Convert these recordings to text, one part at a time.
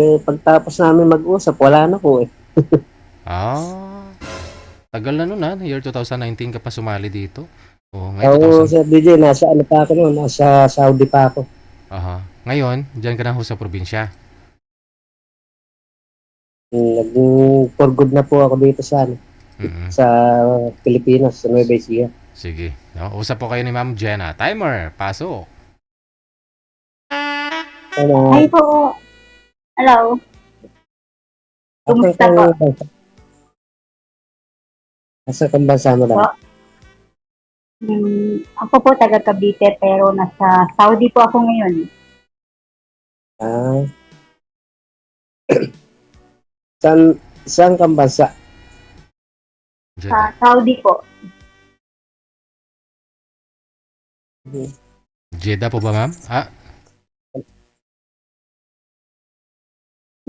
Pagtapos namin mag-usap, wala na po eh. Ah, tagal na nun year 2019 ka pa sumali dito. Oo, ngayon Ako, 2000. Sir DJ, nasa ano pa ako noon, nasa Saudi pa ako. Aha. Ngayon, diyan ka na ho sa probinsya. For good na po ako dito sa, ano, Mm. sa Pilipinas, sa Nueva Ecija. Sige. No, usap po kayo ni Ma'am Jenna. Timer, pasok. Hi Ano, po. Hello. asan Kumusta kang po? bansa? Asan kang bansa mo lang? Po? Ako po taga Cavite pero nasa Saudi po ako ngayon. Ah, saan, saan kang bansa? Sa Jeddah. Saudi po. Jeddah po ba, ma'am? Ah,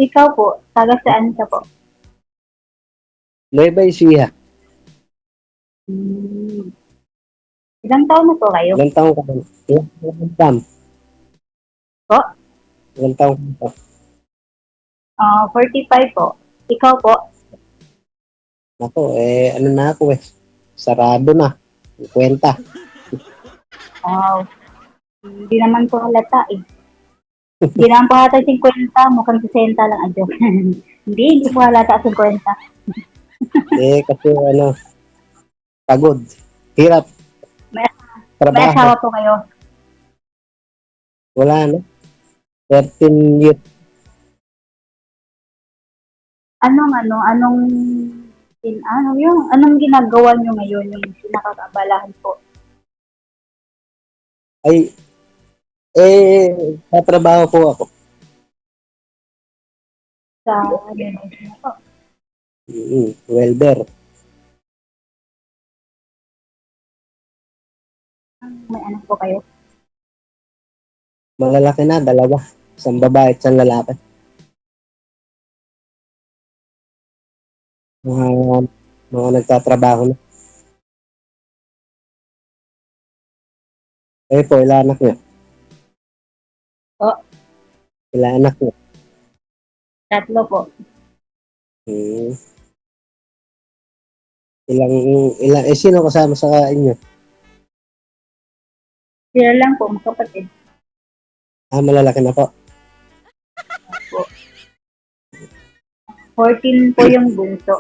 Ikaw po, taga saan ka po? Nueva Ecija. Hmm. Ilang taon na po kayo? Ilang taong ka ba? Ilang taon? Po? Ilang taong ka ba? 45 po. Ikaw po? Ako, ano na ako eh. Sarado na. Kwenta. Wow. Hindi naman po halata eh. Hindi naman po halata 50, mukhang 60 lang. Adyo. Hindi po halata 50. Kasi pagod. Hirap. May, may Trabaho. asawa po kayo? Wala, no? 13 years. Anong ginagawa nyo ngayon yung pinakakabalahan po? Ay, tatrabaho po ako. Sa ano po? Welder. May anak po kayo? Malalaki na, dalawa. Isang babae at isang lalaki. Mga, mga nagtatrabaho na. Po, ilan anak niya? Po, Ilan anak niya? 3 po. Hmm. Sino kasama sa inyo? Sila lang po, magkapatid. Malalaki na po. Po. 14 po yung bunso.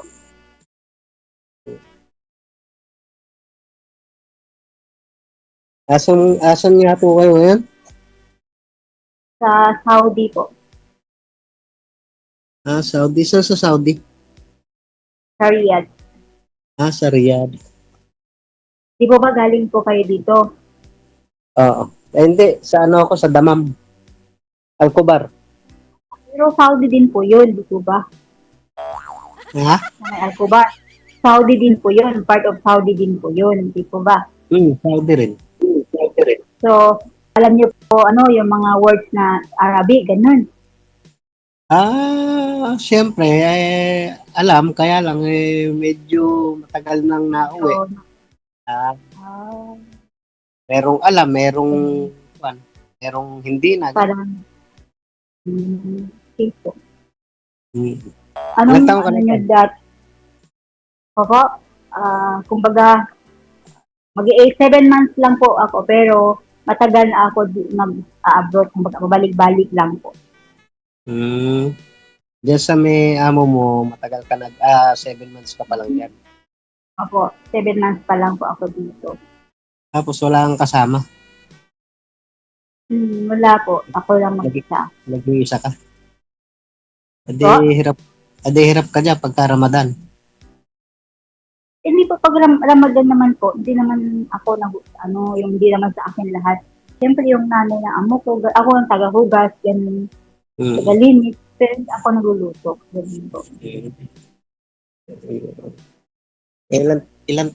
Asan nga po kayo ngayon? Sa Saudi po. Saudi. Saan sa Saudi? Sa Riyadh. Sa Riyadh. Di po ba galing po kayo dito? Oo. Hindi. Sa ako, sa Damam. Alcobar. Pero Saudi din po yun, di po ba? Ha? May Alcobar. Saudi din po yun. Part of Saudi din po yun, di po ba? Saudi rin. So, alam niyo po yung mga words na Arabic, ganun. Siyempre, alam, kaya lang, medyo matagal nang nauwi. So, Ah, ah, merong alam, merong hindi na. parang, okay po. Hmm. Anong Ilang taon ka ano na nyo po? dat? Ako, kumbaga, 7 months lang po ako, pero matagal na ako mag-abroad, kumbaga, babalik-balik lang po. Diyan sa may amo mo, matagal ka 7 months ka pa lang dyan. Ako, 7 months pa lang po ako dito. Tapos wala kang kasama, Wala po, ako lang mag-isa. nag-iisa ka. Adi Po? hirap ka dyan pagka Ramadan. Hindi po pag Ramadan naman po, hindi naman ako yung hindi naman sa akin lahat. Siyempre yung nanay ng amo ko, ako ang taga-hugas, ganun, taga-limit, pero hindi ako nagluluto. Ganun po. Ilan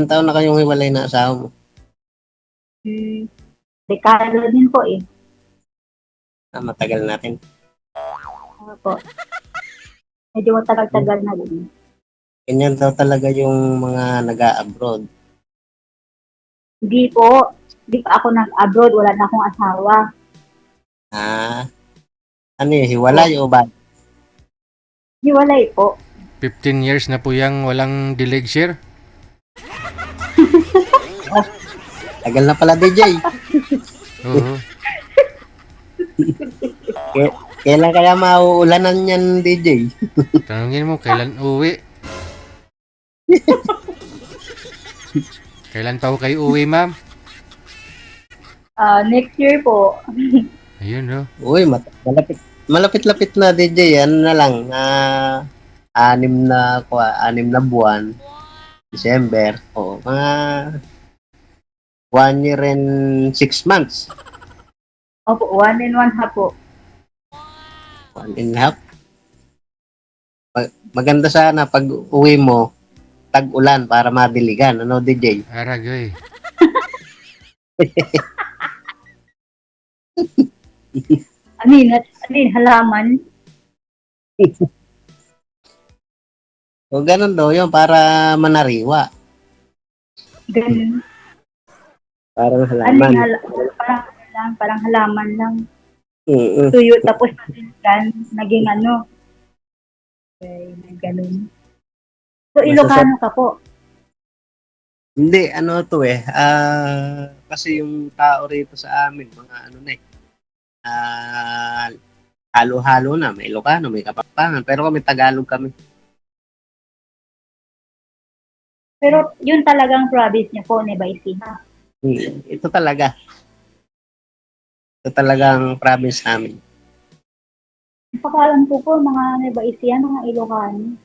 taon na kayong hiwalay na asawa mo? Dekada din po eh. Matagal natin. Ano po. Medyo matagal-tagal na din. Ganyan daw talaga yung mga nag-a-abroad. Hindi po. Hindi pa ako nag-abroad. Wala na akong asawa. Ano yun, hiwalay o ba? Hiwalay po. 15 years na po yang walang delayed share. Tagal na pala, DJ. Oo. Kailan kaya mauulanan yan, DJ? Tanungin mo, kailan uwi? Kailan pa ho kayo uwi, ma'am? Next year po. Ayun, no? Uy, malapit-lapit na, DJ. Ano na lang, 6 na buwan. December. O, mga 1 year and 6 months. Opo, 1 and 1/2 po. 1.5. Maganda sana pag uwi mo, tag-ulan para madiligan. Ano, DJ? Aragoy. Anin, halaman. O, ganun daw yun, para manariwa. Ganun. Parang Anin, halaman. parang halaman lang. Mm-mm. Tuyo, tapos naging ano. Okay, ganun. So, Ilocano ka po. Hindi, ano to kasi yung tao rito sa amin, mga ano na halo-halo na. May Ilocano, may Kapampangan, pero kami Tagalog kami. Pero yun talagang province niyo po, Nueva Ecija. Ito talaga. Ito talagang province namin. Pakalan po mga Nueva Ecija, mga Ilocano.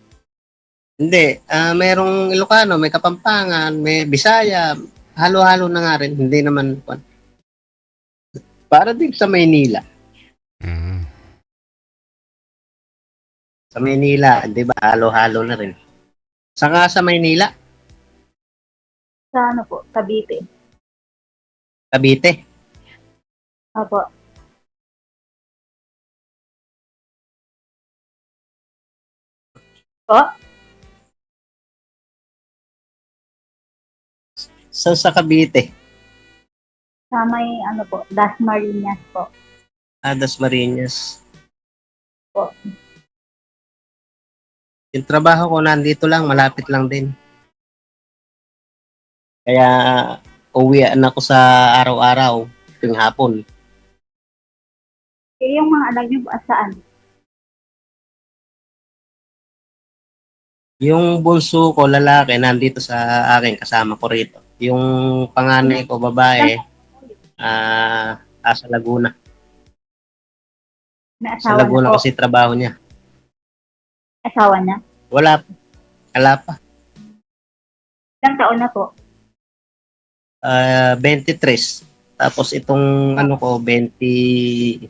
Hindi, merong Ilocano, may Kapampangan, may Bisaya, halo-halo na nga rin. Hindi naman, para din sa Maynila. Mm. Sa Maynila, di ba, halo-halo na rin. Saka sa Maynila, Sa ano po, Cavite. Cavite. Opo. Po? Sa Cavite. Sa may ano po, Dasmariñas po. Dasmariñas. Po. Yung trabaho ko nandito lang, malapit lang din. Kaya uwian ako sa araw-araw, tuwing hapon. Eh, yung mga anak niyo po, saan? Yung bunso ko, lalaki, nandito sa akin, kasama ko rito. Yung panganay ko, babae, sa Laguna. May Sa asawa na Laguna po. kasi trabaho niya. Asawa na? Wala pa. Ilang taon na po? 23. Tapos itong ano ko, 22.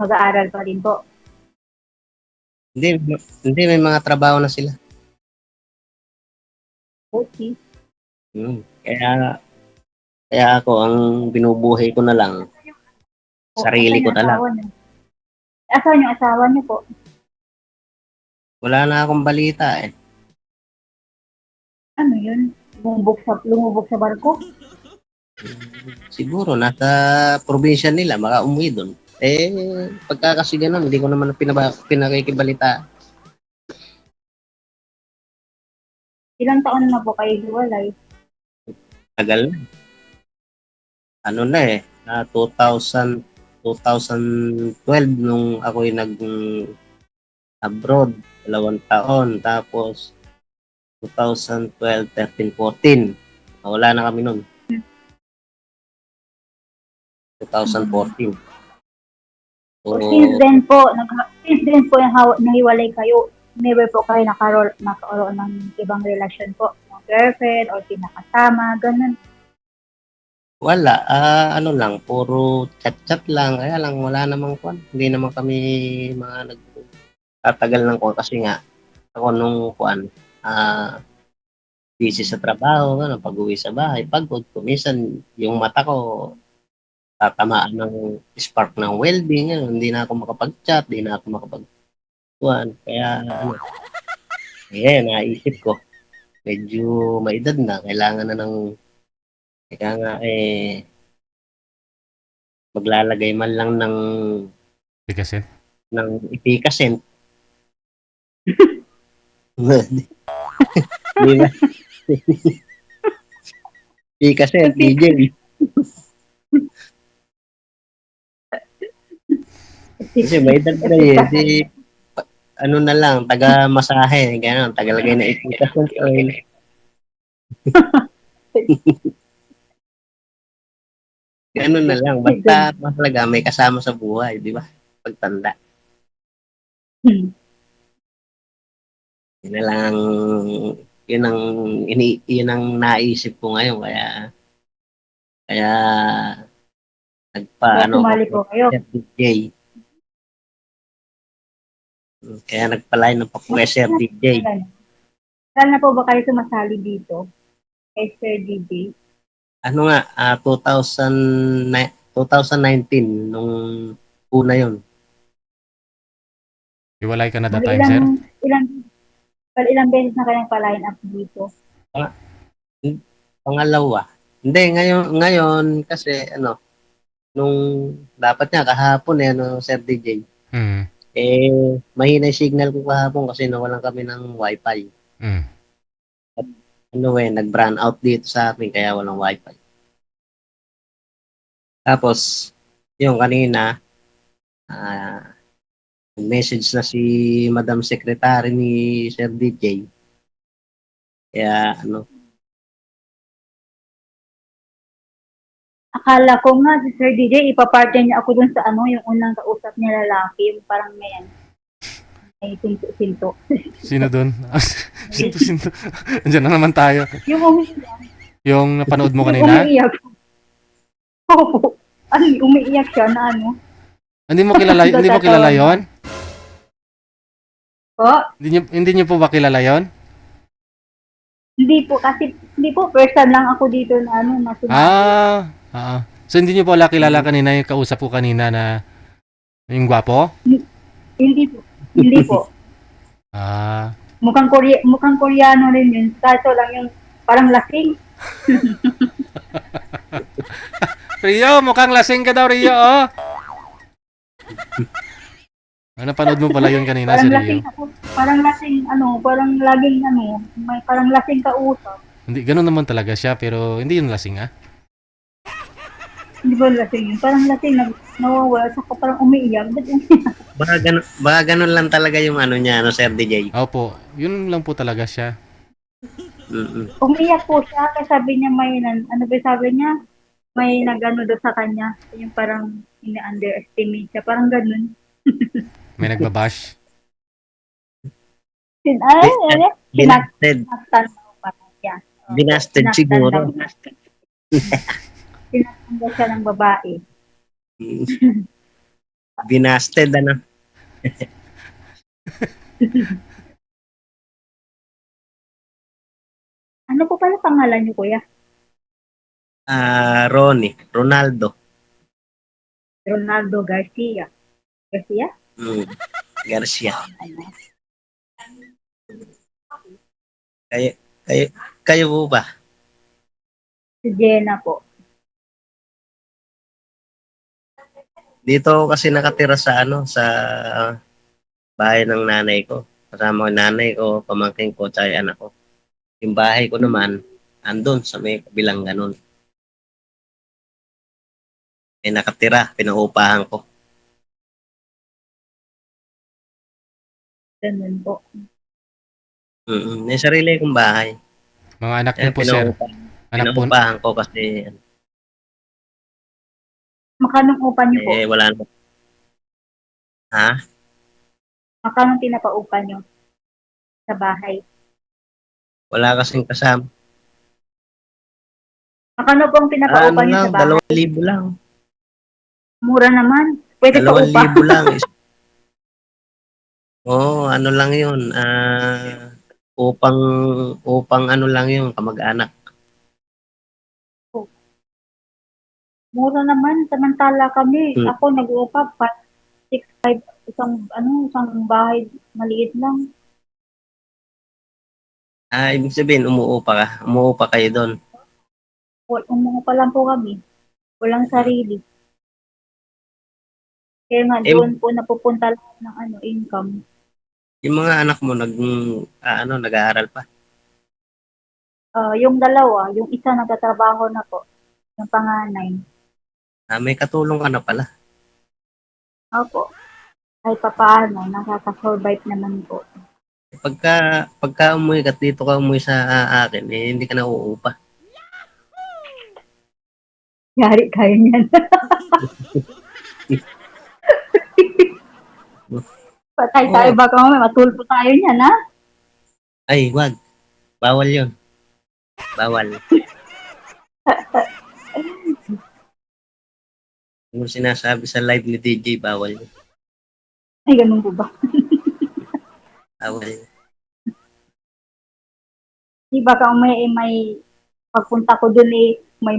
Mag-aaral pa rin po. Hindi, may mga trabaho na sila. Okay. Kaya ako, ang binubuhay ko na lang, sarili ko na lang. Asawa niyo, asawa niyo po? Wala na akong balita eh. Ano yun? Lumubog sa barko? Siguro, nasa probinsya nila, baka umuwi doon. Pagka kasi ganun, hindi ko naman pinakikibalita. Ilang taon na po kayo hiwalay? Tagal na. Ano na 2012 nung ako'y nag-abroad, 2 taon. Tapos, 2012, 13, 14. Wala na kami nun. 2014. So, Since then po nahiwalay kayo, never po kayo nakaroon ng ibang relasyon po? Girlfriend or pinakasama, ganun. wala. Ano lang, puro chat-chat lang. Kaya lang, wala namang kwan. Hindi naman kami mga nagtatagal ng kwan. Kasi nga, ako nung kwan, busy sa trabaho, pag-uwi sa bahay, pagod. Kumisan, yung mata ko, tatamaan ng spark ng welding. Hindi na ako makapag-chat, hindi na ako makapag-kwan. Kaya, naisip ko, medyo may edad na, kailangan na ng, kaya nga maglalagay man lang ng Bigasin. ng Ipicascent. Di ba? Ipicascent, DJ. Kasi may edad na eh. Di, ano na lang, taga-masahe, gano'n, tagalagay na Ipicascent oil. Gano'n na lang, basta mahalaga may kasama sa buhay, di ba? Pagtanda. Yun na lang, yun ang naisip ko ngayon, kaya Kaya nagpa-ano sumali ko, po kayo. DJ. Kaya nagpa-line up ako kay Sir DJ. Kailan na po ba kayo sumasali dito? Kay Sir DJ? Ano nga, 2019, nung una yun. Iwalay ka na that Bali time, sir? ilang beses na kayong pa-line up dito? Pangalawa. Hindi, ngayon kasi nung dapat nga kahapon Sir DJ. Mm. Mahina yung signal ko kahapon kasi nawalan kami ng wifi. Mm. Nag-brown out dito sa amin kaya walang wifi. Tapos, yung kanina, message na si Madam Secretary ni Sir DJ. Kaya Akala ko nga si Sir DJ, ipapartner niya ako dun sa yung unang kausap niya lalaki, yung parang may sinto-sinto. Sino doon? Sinto. Andiyan na naman tayo. Yung umiiyak. Yung napanood mo Yung kanina? umiiyak. Oo. Umiiyak siya na Hindi mo kilala yon? Po? Hindi niyo po ba kilala yon? Hindi po, first time lang ako dito na na sumali. So hindi niyo po wala kilala kanina yung kausap ko kanina na yung gwapo? Hindi po. Hindi po. Mukhang Koreano rin yun. Kaso lang yung parang lasing. Rio, mukhang lasing ka daw, Rio, oh. Napanood mo pala yun kanina, si Rio. Parang laging may parang lasing kausap. Hindi, ganun naman talaga siya, pero hindi yun lasing, ah. Hindi ba lasing yun? Parang lasing, nawawala, saka parang umiiyak. Baka ganun lang talaga yung niya, Sir DJ. Opo, yun lang po talaga siya. Umiiyak po siya, kasi sabi niya sabi niya? May nagano daw sa kanya, yung parang ini-underestimate siya, parang ganun. May nagbabash. Binasted. Binasted siguro. Sinaktan daw siya ng babae. Binasted, Ano po pala pangalan niyo, kuya? Ronaldo Garcia. Garcia? Garcia. Kayo po ba? Si Jenna po. Dito kasi nakatira sa sa bahay ng nanay ko. Kasama ko nanay ko, pamangkin ko, tsaka anak ko. Yung bahay ko naman, andun sa may kabilang ganun. Nakatira, pinaupahan ko. Ganun po. May sarili kong bahay. Mga anak niyo po, sir. Pinaupahan ko kasi Makanong upa niyo po? Wala na. Ha? Makanong pinapaupa niyo sa bahay? Wala kasing kasama. Makano pong pinapaupa niyo sa bahay? 2,000 lang. Mura naman. Pwede pa upa. 2,000 lang. Ano lang yun. Upang lang yun, kamag-anak. Mura naman, samantala kami, ako nag-uupa, 6,500, isang bahay, maliit lang. Ibig sabihin, umuupa kayo doon. Umuupa lang po kami, walang sarili. Kaya nga Eh, doon po napupunta lahat ng income. yung mga anak mo nag-aaral pa. Yung dalawa, yung isa nagtatrabaho na po, yung panganay. May katulong ka na pala. Opo. Kahit papaano, nakaka-survive naman po. Pagka umuwi ka dito ka umuwi sa akin, hindi ka na uupa. Yari kayo niyan. Patay tayo, Oo. baka mamaya matulpo tayo niyan, ha? Ay, wag. Bawal yun. Bawal. Yung sinasabi sa live ni DJ, bawal yun. Ay, ganun po ba? Bawal yun. Di baka may pagpunta ko dun may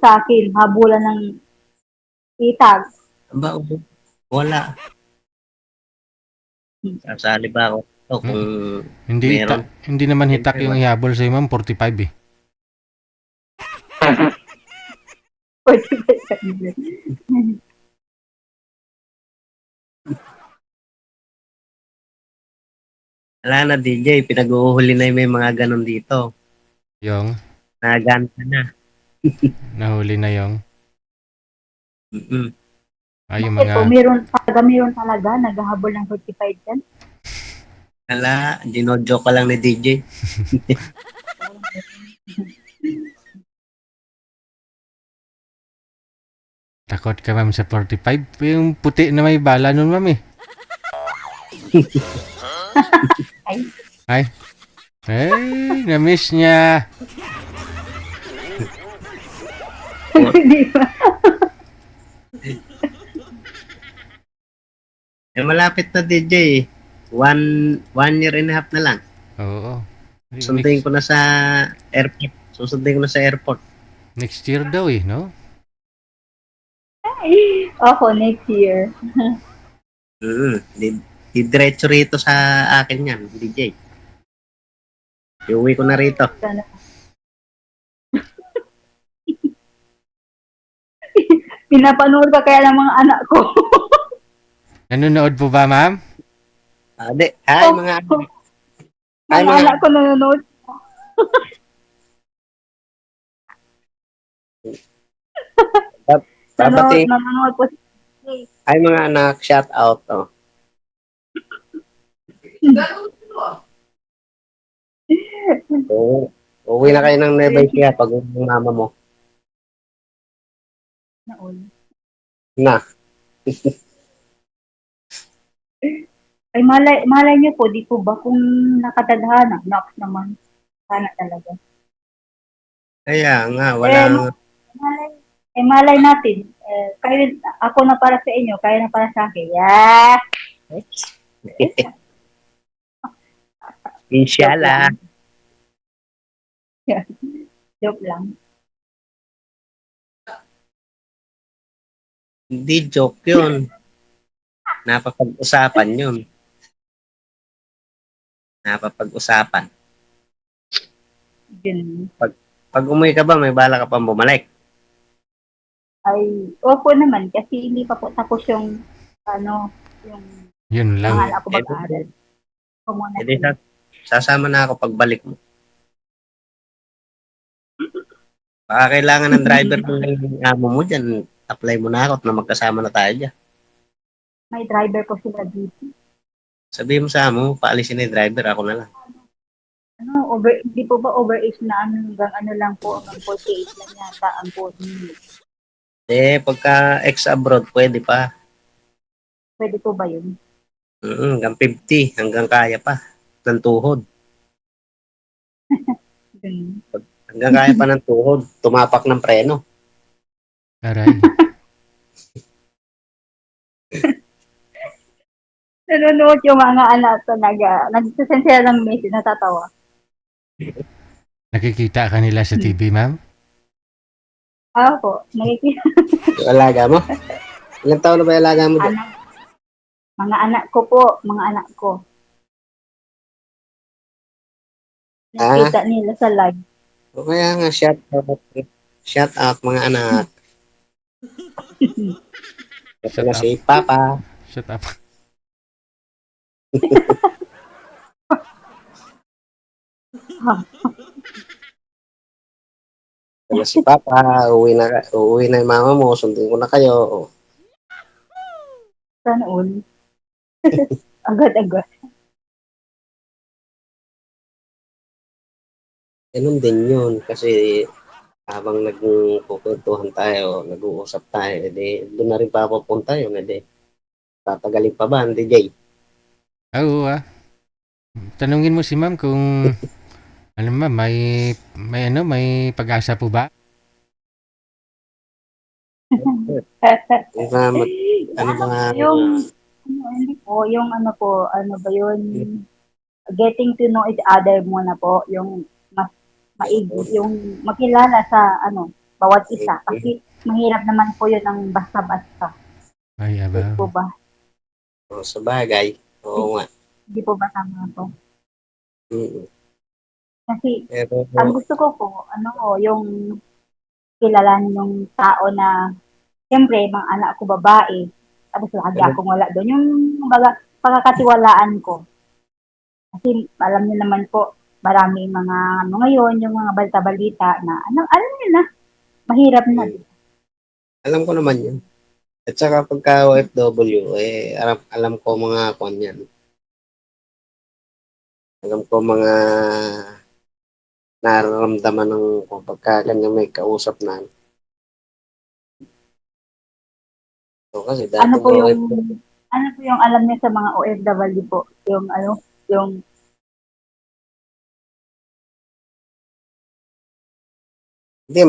sa akin, habulan ng itag. Aba, wala. Sasali ba ako? Kung meron. Hindi naman hitak yung ihabol sa ma'am, 45 eh. Pwede ba sa Wala na, DJ. Pinag-uuhuli na yung may mga ganun dito. Yung Naganta na. nahuli na yung Mm-mm. yung Bakit po, mga meron talaga, naghahabol ng 45 yan. Wala, ginojoke ka lang ni DJ. takot ka ma'am sa 45. Yung puti na may bala nun ma'am eh. Ay. Ay, na-miss niya. Di ba? Malapit na DJ. One year and a half na lang. Oo. Susundin ko na sa airport. Next year daw eh, no? Ako, next year. Diretso rito sa akin yan, DJ. Iuwi ko na rito. Pinapanood ka kaya ng mga anak ko. Nanonood po ba ma'am? Hi mga anak. Hi Mga anak ko nanonood. Babati. Nanonood po. Hi mga anak, shout out. Uwi na kayo ng Nueva Ecija pag uwi ng mama mo. Na. Ay, malay niyo po, di po ba kung nakatadhana, knocks naman. Sana talaga. Kaya nga, wala malay natin. Ako na para sa inyo, kayo na para sa akin. Yeah! Inshallah. Joke lang. Hindi joke yun. Napapag-usapan yun. Napapag-usapan. Yun. Pag umuwi ka ba, may bala ka pang bumalik? Ay, opo naman, kasi hindi pa po tapos yung, yung Yun lang. mga ako mag-aaral. Hindi, sasama na ako pagbalik mo. Baka kailangan ng driver ng amo mo dyan. Apply mo na ako at na magkasama na tayo dyan. May driver po sila dito. Sabihin mo sa amo, paalisin na yung driver, ako na lang. Hindi po ba overage na hanggang lang po, hanggang 48 lang yata ang body. Pagka ex-abroad, pwede pa. Pwede po ba yun? Hanggang 50, hanggang kaya pa. Ng tuhod. Hanggang kaya pa ng tuhod. Tumapak ng preno. Aray. Nanonood yung mga anak ko, nagsasend sila ng message, natatawa. Nakikita ka nila sa TV, ma'am? Po, nakikita. Yung alaga mo? Ilang taon na ba yung alaga mo doon? Mga anak ko po, mga anak ko. Nakita nila sa live. O kaya nga, shout out mga anak. Ito Shut na up. si Papa. Shut up. Ito na si Papa. Uuwi na yung mama mo. Sundin ko na kayo. Sana all. Agad-agad. Ganun din yun. Kasi habang nagkukwentuhan tayo, nag-uusap tayo, edi doon na rin papapunta yun. Edi tatagalin pa ba, hindi Jay? Oo tanungin mo si ma'am kung ano ma'am, may pag-asa po ba? Yung mga, ano ba nga, yung, hindi po, yung ano po, ano ba yun, getting to know each other muna po, yung mas yung makilala sa ano, bawat isa. Kasi mahirap naman po yun ang basta-basta. Ay, Hindi aba. po ba? sa bagay. Oo nga. Hindi po ba tama po? Mm. Kasi Pero, ang gusto ko po, ano po, yung kilalanin yung tao na, siyempre, mga anak ko babae, tapos lagi ano, akong wala doon. Yung baga, pagkakatiwalaan ko. Kasi alam niyo naman po, maraming mga ano ngayon, yung mga balita-balita na, ano, alam niyo na, mahirap na. alam ko naman yun. At saka pagka OFW, alam ko mga kwan yan. Alam ko mga nararamdaman ng kung pagka ganyan may kausap na. So, kasi Ano dati po mga yung, OFW, ano po yung alam niyo sa mga OFW po? Yung ano, yung, hindi,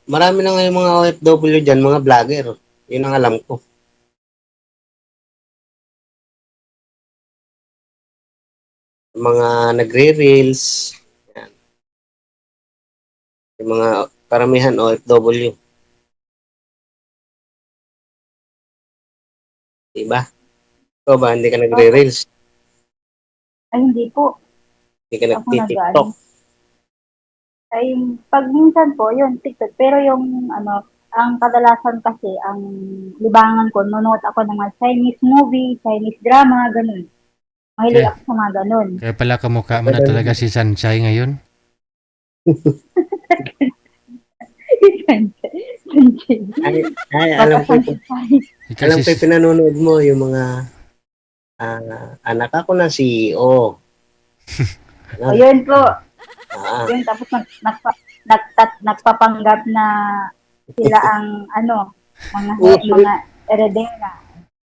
marami na ngayon mga OFW dyan, mga vlogger. Yun ang alam ko. Mga nagre-reels, yan. Yung mga karamihan OFW. Diba? Ikaw ba, hindi ka opo, nagre-reels? ay hindi po, Hindi ka ako nag-ano. nagtitiktok? Ay, pag minsan po, yun, TikTok. Pero yung, ano, ang kadalasan kasi, ang libangan ko, nanonood ako ng mga Chinese movie, Chinese drama, ganun. Mahilig Kaya, ako sa mga ganun. kaya pala kamukha mo na talaga si Sanchay ngayon. Ay, Baka Ikaw alam si... ko yung pinanonood mo, yung mga anak ako na CEO. o Ano? yun po, Ah, yun tapos nagpapanggap na sila ang ano, uso, mga eredera.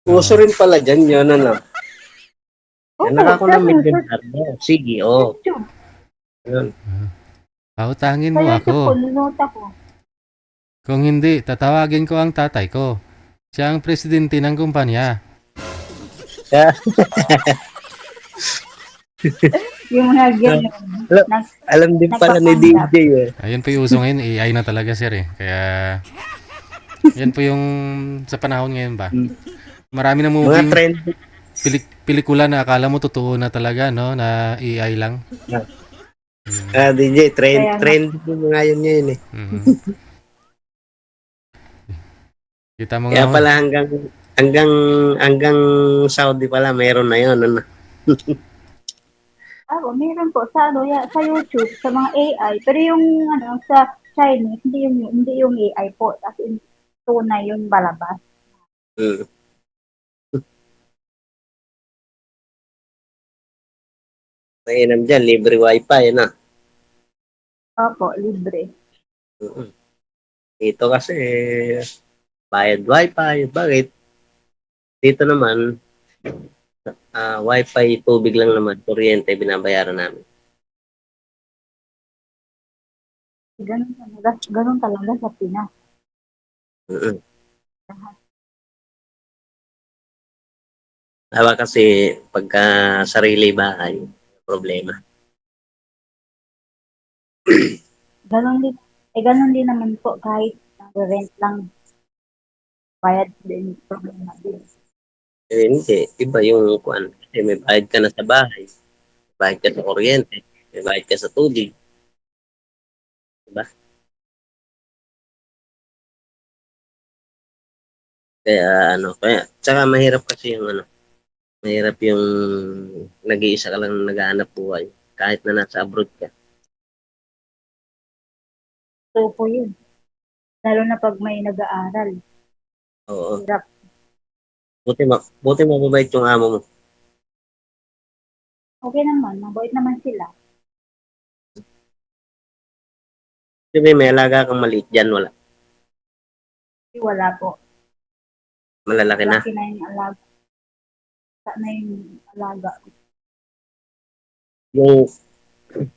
uso Oo. rin pala dyan yun, ano. Anak Oo, ako sa na ano, milyonaryo, CEO. YouTube. Yun. Pautangin Sa mo YouTube po, ako. nunod ako. Kung hindi, tatawagin ko ang tatay ko. Siya ang presidente ng kumpanya. Kaya, Yung mga ganun. alam, Nag, alam din pala ni nagpapanggap. DJ eh. Ayun po yung uso ngayon, AI na talaga sir eh. Kaya, yan po yung sa panahon ngayon ba. Hmm. Marami na Mga moving trend. pelikula na akala mo totoo na talaga, no? Na AI lang. DJ, Kaya nga, trend mo ngayon ngayon eh. Mhm. Kita mo nga Kaya ho. pala hanggang hanggang Saudi pala meron na yun. Ano? meron po sa ano, sa YouTube, sa mga AI. Pero yung ano, sa Chinese, hindi yung AI po. As in, tunay yung balabas. Hmm. Mainam dyan, libre wifi, na. Opo, libre. Mm. Dito kasi, bayad wifi. Bakit? Dito naman, wifi, tubig lang naman, kuryente, binabayaran namin. Ganun talaga sa Pinas. Mm. Diba kasi, pagka sarili bahay, problema. Ganun din naman po kahit rent lang, bayad din, problema din. Hindi, iba yung kuan. Kasi may bayad ka na sa bahay, may bayad ka sa kuryente, may bayad ka sa tubig. Diba? Tsaka mahirap kasi yung mahirap yung nag-iisa ka lang naghahanap buhay kahit na nasa abroad ka. So po yun. Lalo na pag may nag-aaral. Oo. Hirap. Buti mababait yung amo mo. Okay naman, mabait naman sila. Kasi may alaga kang maliit dyan, wala. Kasi wala po. Malalaki na. Laki na yung alaga. Laki na yung alaga. Yung,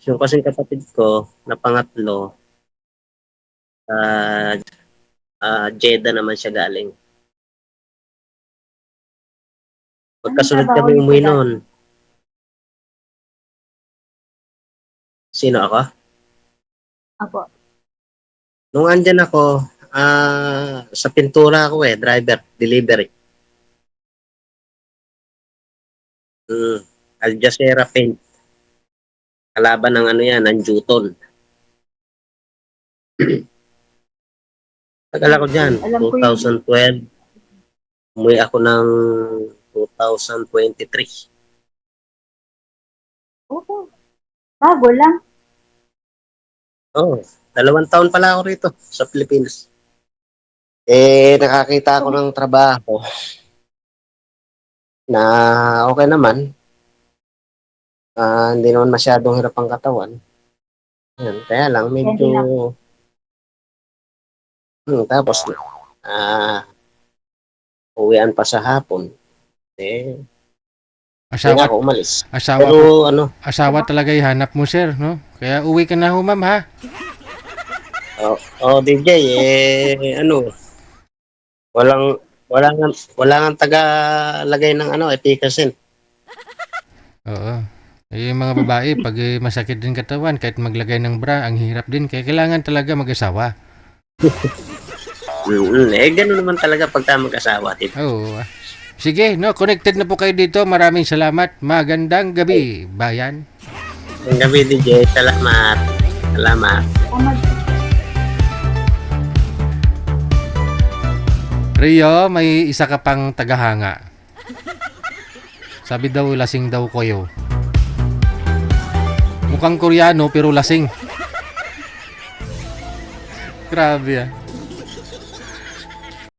yung kasing kapatid ko na pangatlo, Jeddah naman siya galing. Magkasunod Anong trabaho kami niyo umuwi po noon. Sino ako? Ako. Nung andyan ako, sa pintura ako driver, delivery. Aljazeera Paint. Kalaban ng ng Juton. Tagal ako dyan, Alam ko yun. 2012. Umuwi ako ng 2023. Oo. Bago lang. Oo, 2 taon pala ako rito sa Pilipinas. Nakakita ako ng trabaho na okay naman. Hindi naman masyadong hirap ang katawan. Yan, kaya lang medyo tapos uwian pa sa hapon. Hindi na ako umalis. Asawa Pero asawa talaga ihanap mo, sir, no? Kaya uwi ka na ho, ma'am, ha? DJ, walang taga-lagay ng epikasin. Oo. Yung mga babae, pag masakit din katawan, kahit maglagay ng bra, ang hirap din. Kaya kailangan talaga mag-asawa. Ganun naman talaga pagka mag-asawa. Oo. Sige, no, connected na po kayo dito. Maraming salamat. Magandang gabi, bayan. Ang gabi, DJ. Salamat. Rio, may isa ka pang tagahanga. Sabi daw, lasing daw kayo. Mukhang Koreano pero lasing. Grabe ah.